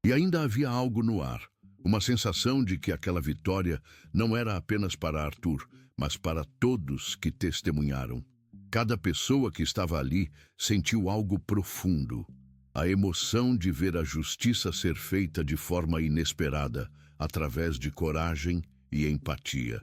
E ainda havia algo no ar, uma sensação de que aquela vitória não era apenas para Arthur, mas para todos que testemunharam. Cada pessoa que estava ali sentiu algo profundo. A emoção de ver a justiça ser feita de forma inesperada, através de coragem e empatia.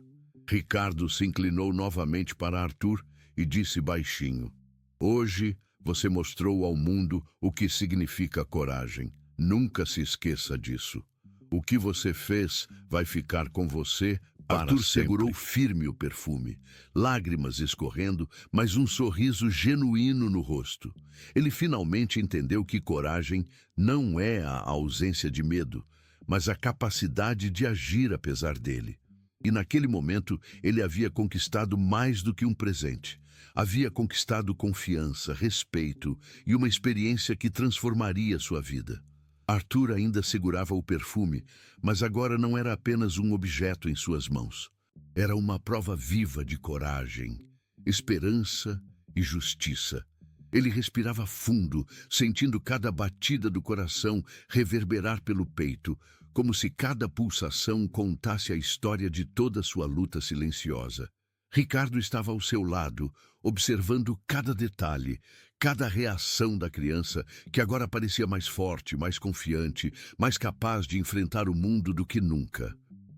Ricardo se inclinou novamente para Arthur e disse baixinho: "Hoje você mostrou ao mundo o que significa coragem. Nunca se esqueça disso. O que você fez vai ficar com você para Arthur sempre." Segurou firme o perfume, lágrimas escorrendo, mas um sorriso genuíno no rosto. Ele finalmente entendeu que coragem não é a ausência de medo, mas a capacidade de agir apesar dele. E naquele momento ele havia conquistado mais do que um presente. Havia conquistado confiança, respeito e uma experiência que transformaria sua vida. Arthur ainda segurava o perfume, mas agora não era apenas um objeto em suas mãos. Era uma prova viva de coragem, esperança e justiça. Ele respirava fundo, sentindo cada batida do coração reverberar pelo peito, como se cada pulsação contasse a história de toda sua luta silenciosa. Ricardo estava ao seu lado, observando cada detalhe, cada reação da criança, que agora parecia mais forte, mais confiante, mais capaz de enfrentar o mundo do que nunca.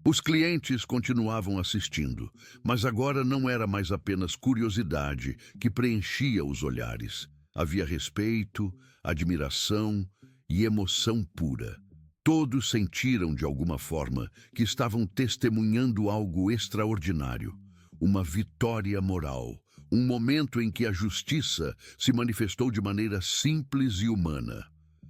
Os clientes continuavam assistindo, mas agora não era mais apenas curiosidade que preenchia os olhares. Havia respeito, admiração e emoção pura. Todos sentiram, de alguma forma, que estavam testemunhando algo extraordinário. Uma vitória moral, um momento em que a justiça se manifestou de maneira simples e humana.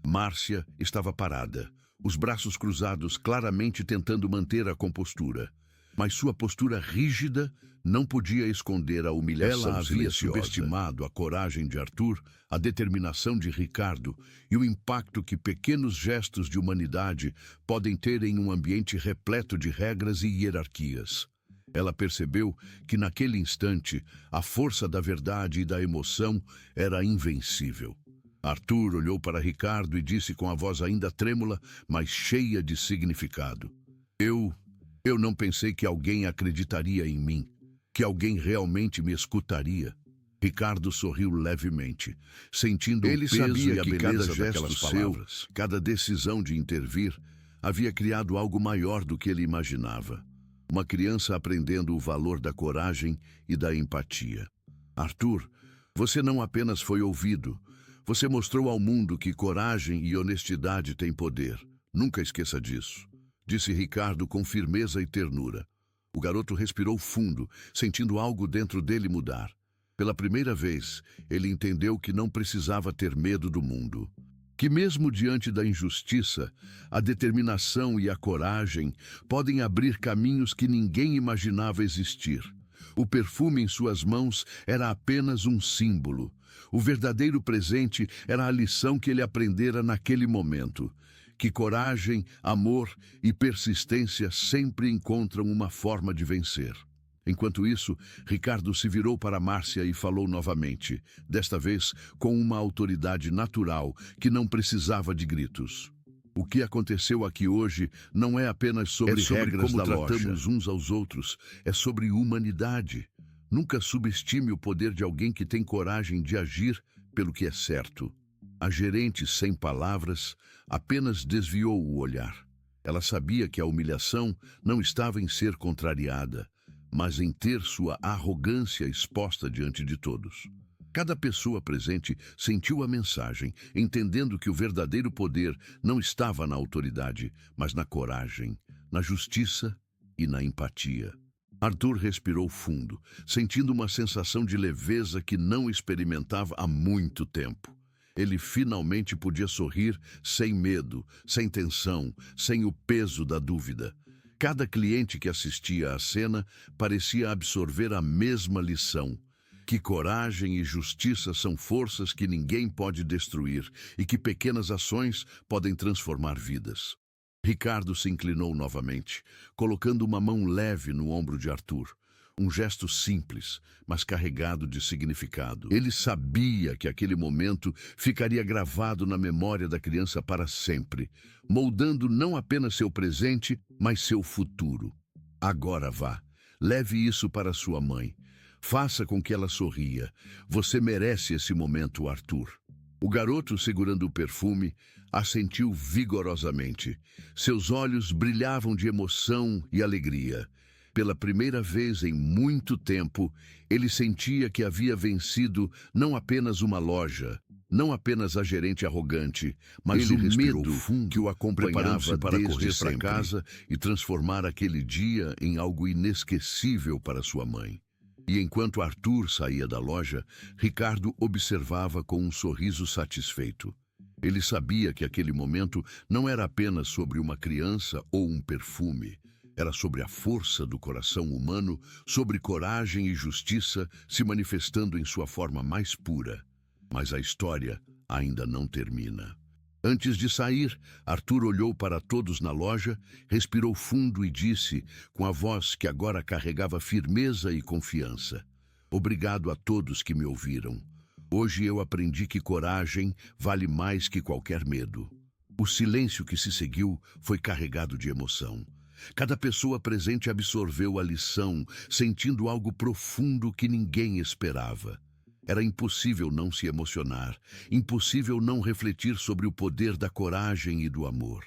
Márcia estava parada, os braços cruzados, claramente tentando manter a compostura. Mas sua postura rígida não podia esconder a humilhação silenciosa. Ela havia subestimado a coragem de Arthur, a determinação de Ricardo e o impacto que pequenos gestos de humanidade podem ter em um ambiente repleto de regras e hierarquias. Ela percebeu que, naquele instante, a força da verdade e da emoção era invencível. Arthur olhou para Ricardo e disse com a voz ainda trêmula, mas cheia de significado: Eu não pensei que alguém acreditaria em mim, que alguém realmente me escutaria." Ricardo sorriu levemente, sentindo o peso e a beleza daquelas palavras. Cada decisão de intervir havia criado algo maior do que ele imaginava. Uma criança aprendendo o valor da coragem e da empatia. "Arthur, você não apenas foi ouvido, você mostrou ao mundo que coragem e honestidade têm poder. Nunca esqueça disso", disse Ricardo com firmeza e ternura. O garoto respirou fundo, sentindo algo dentro dele mudar. Pela primeira vez, ele entendeu que não precisava ter medo do mundo. Que mesmo diante da injustiça, a determinação e a coragem podem abrir caminhos que ninguém imaginava existir. O perfume em suas mãos era apenas um símbolo. O verdadeiro presente era a lição que ele aprendera naquele momento. Que coragem, amor e persistência sempre encontram uma forma de vencer. Enquanto isso, Ricardo se virou para Márcia e falou novamente, desta vez com uma autoridade natural que não precisava de gritos. "O que aconteceu aqui hoje não é apenas sobre regras da loja. Como tratamos uns aos outros, é sobre humanidade. Nunca subestime o poder de alguém que tem coragem de agir pelo que é certo." A gerente, sem palavras, apenas desviou o olhar. Ela sabia que a humilhação não estava em ser contrariada, mas em ter sua arrogância exposta diante de todos. Cada pessoa presente sentiu a mensagem, entendendo que o verdadeiro poder não estava na autoridade, mas na coragem, na justiça e na empatia. Arthur respirou fundo, sentindo uma sensação de leveza que não experimentava há muito tempo. Ele finalmente podia sorrir sem medo, sem tensão, sem o peso da dúvida. Cada cliente que assistia à cena parecia absorver a mesma lição: que coragem e justiça são forças que ninguém pode destruir e que pequenas ações podem transformar vidas. Ricardo se inclinou novamente, colocando uma mão leve no ombro de Arthur. Um gesto simples, mas carregado de significado. Ele sabia que aquele momento ficaria gravado na memória da criança para sempre, moldando não apenas seu presente, mas seu futuro. "Agora vá. Leve isso para sua mãe. Faça com que ela sorria. Você merece esse momento, Arthur. O garoto, segurando o perfume, assentiu vigorosamente. Seus olhos brilhavam de emoção e alegria. Pela primeira vez em muito tempo, ele sentia que havia vencido não apenas uma loja, não apenas a gerente arrogante, mas Ele o respirou medo fundo, que o acompanhava preparando-se para desde correr para sempre. casa E transformar aquele dia em algo inesquecível para sua mãe. E enquanto Arthur saía da loja, Ricardo observava com um sorriso satisfeito. Ele sabia que aquele momento não era apenas sobre uma criança ou um perfume. Era sobre a força do coração humano, sobre coragem e justiça se manifestando em sua forma mais pura. Mas a história ainda não termina. Antes de sair, Arthur olhou para todos na loja, respirou fundo e disse, com a voz que agora carregava firmeza e confiança: "Obrigado a todos que me ouviram. Hoje eu aprendi que coragem vale mais que qualquer medo." O silêncio que se seguiu foi carregado de emoção. Cada pessoa presente absorveu a lição, sentindo algo profundo que ninguém esperava. Era impossível não se emocionar, impossível não refletir sobre o poder da coragem e do amor.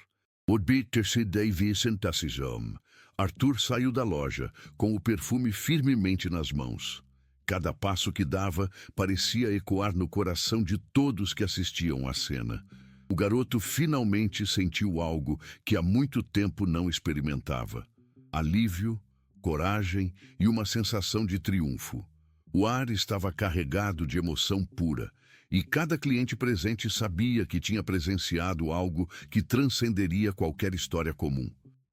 Arthur saiu da loja, com o perfume firmemente nas mãos. Cada passo que dava parecia ecoar no coração de todos que assistiam à cena. O garoto finalmente sentiu algo que há muito tempo não experimentava: alívio, coragem e uma sensação de triunfo. O ar estava carregado de emoção pura, e cada cliente presente sabia que tinha presenciado algo que transcenderia qualquer história comum.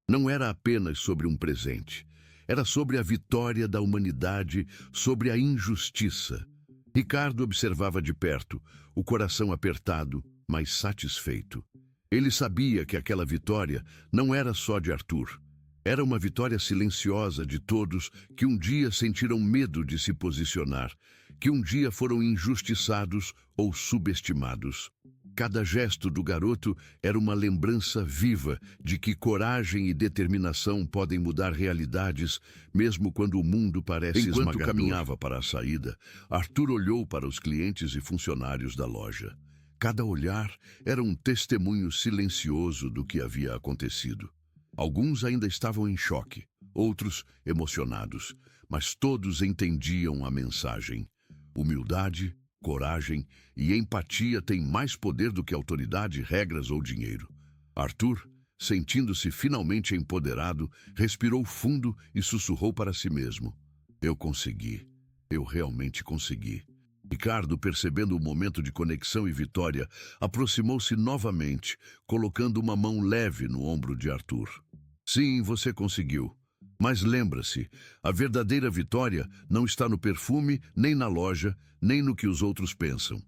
Não era apenas sobre um presente. Era sobre a vitória da humanidade sobre a injustiça. Ricardo observava de perto, o coração apertado, mas satisfeito. Ele sabia que aquela vitória não era só de Arthur. Era uma vitória silenciosa de todos que um dia sentiram medo de se posicionar, que um dia foram injustiçados ou subestimados. Cada gesto do garoto era uma lembrança viva de que coragem e determinação podem mudar realidades, mesmo quando o mundo parece esmagador. Enquanto caminhava para a saída, Arthur olhou para os clientes e funcionários da loja. Cada olhar era um testemunho silencioso do que havia acontecido. Alguns ainda estavam em choque, outros emocionados, mas todos entendiam a mensagem. Humildade, coragem e empatia têm mais poder do que autoridade, regras ou dinheiro. Arthur, sentindo-se finalmente empoderado, respirou fundo e sussurrou para si mesmo: "Eu consegui. Eu realmente consegui." Ricardo, percebendo o momento de conexão e vitória, aproximou-se novamente, colocando uma mão leve no ombro de Arthur. "Sim, você conseguiu. Mas lembra-se, a verdadeira vitória não está no perfume, nem na loja, nem no que os outros pensam.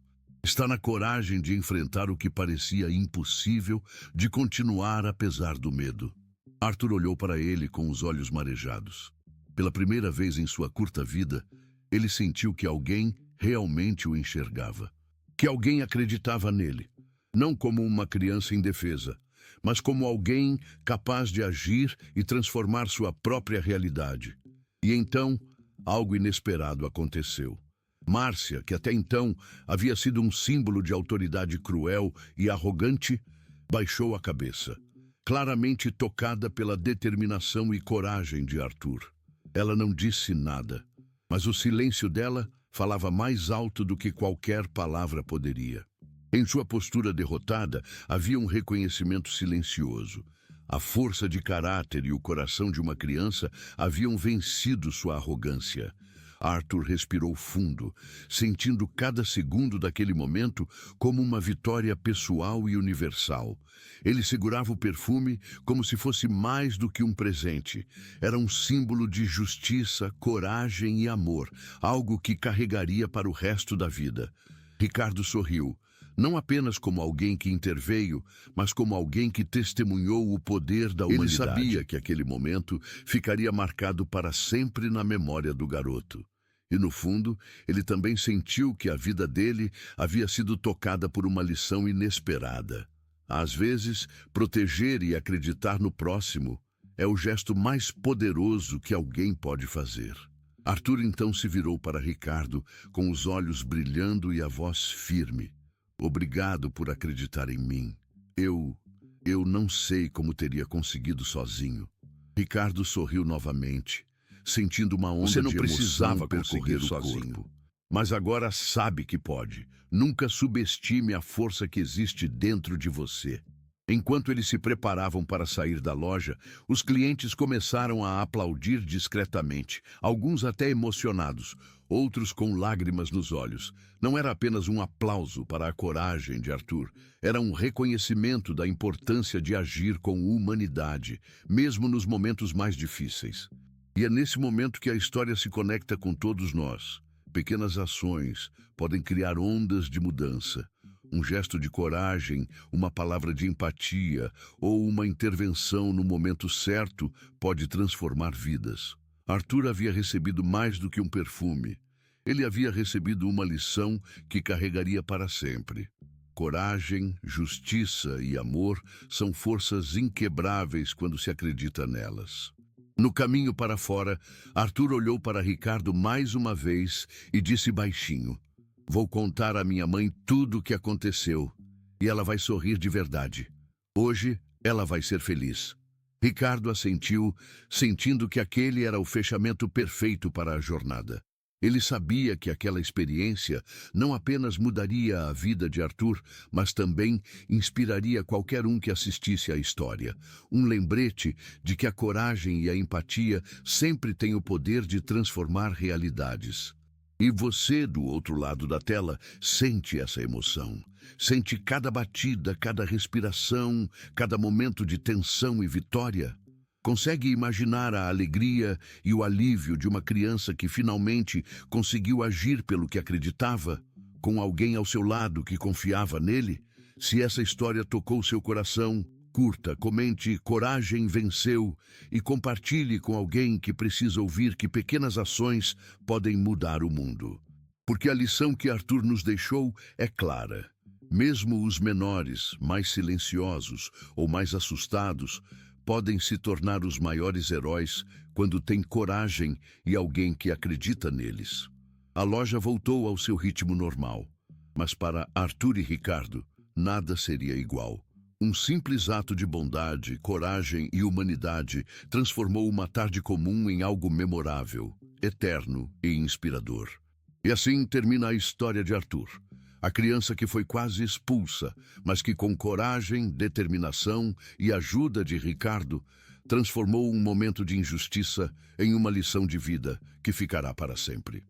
Está na coragem de enfrentar o que parecia impossível, de continuar apesar do medo." Arthur olhou para ele com os olhos marejados. Pela primeira vez em sua curta vida, ele sentiu que alguém realmente o enxergava. Que alguém acreditava nele, não como uma criança indefesa, mas como alguém capaz de agir e transformar sua própria realidade. E então, algo inesperado aconteceu. Márcia, que até então havia sido um símbolo de autoridade cruel e arrogante, baixou a cabeça, claramente tocada pela determinação e coragem de Arthur. Ela não disse nada, mas o silêncio dela falava mais alto do que qualquer palavra poderia. Em sua postura derrotada, havia um reconhecimento silencioso. A força de caráter e o coração de uma criança haviam vencido sua arrogância. Arthur respirou fundo, sentindo cada segundo daquele momento como uma vitória pessoal e universal. Ele segurava o perfume como se fosse mais do que um presente. Era um símbolo de justiça, coragem e amor, algo que carregaria para o resto da vida. Ricardo sorriu, não apenas como alguém que interveio, mas como alguém que testemunhou o poder da humanidade. Ele sabia que aquele momento ficaria marcado para sempre na memória do garoto. E, no fundo, ele também sentiu que a vida dele havia sido tocada por uma lição inesperada. Às vezes, proteger e acreditar no próximo é o gesto mais poderoso que alguém pode fazer. Arthur então se virou para Ricardo, com os olhos brilhando e a voz firme. Obrigado por acreditar em mim. Eu não sei como teria conseguido sozinho. Ricardo sorriu novamente, sentindo uma onda Você não de emoção precisava percorrer conseguir o sozinho. corpo. Mas agora sabe que pode. Nunca subestime a força que existe dentro de você. Enquanto eles se preparavam para sair da loja, os clientes começaram a aplaudir discretamente, alguns até emocionados, outros com lágrimas nos olhos. Não era apenas um aplauso para a coragem de Arthur, era um reconhecimento da importância de agir com humanidade, mesmo nos momentos mais difíceis. E é nesse momento que a história se conecta com todos nós. Pequenas ações podem criar ondas de mudança. Um gesto de coragem, uma palavra de empatia ou uma intervenção no momento certo pode transformar vidas. Arthur havia recebido mais do que um perfume. Ele havia recebido uma lição que carregaria para sempre. Coragem, justiça e amor são forças inquebráveis quando se acredita nelas. No caminho para fora, Arthur olhou para Ricardo mais uma vez e disse baixinho: Vou contar à minha mãe tudo o que aconteceu, e ela vai sorrir de verdade. Hoje, ela vai ser feliz. Ricardo assentiu, sentindo que aquele era o fechamento perfeito para a jornada. Ele sabia que aquela experiência não apenas mudaria a vida de Arthur, mas também inspiraria qualquer um que assistisse à história. Um lembrete de que a coragem e a empatia sempre têm o poder de transformar realidades. E você, do outro lado da tela, sente essa emoção. Sente cada batida, cada respiração, cada momento de tensão e vitória. Consegue imaginar a alegria e o alívio de uma criança que finalmente conseguiu agir pelo que acreditava, com alguém ao seu lado que confiava nele? Se essa história tocou seu coração, curta, comente "Coragem venceu" e compartilhe com alguém que precisa ouvir que pequenas ações podem mudar o mundo. Porque a lição que Arthur nos deixou é clara. Mesmo os menores, mais silenciosos ou mais assustados, podem se tornar os maiores heróis quando têm coragem e alguém que acredita neles. A loja voltou ao seu ritmo normal, mas para Arthur e Ricardo, nada seria igual. Um simples ato de bondade, coragem e humanidade transformou uma tarde comum em algo memorável, eterno e inspirador. E assim termina a história de Arthur. A criança que foi quase expulsa, mas que com coragem, determinação e ajuda de Ricardo, transformou um momento de injustiça em uma lição de vida que ficará para sempre.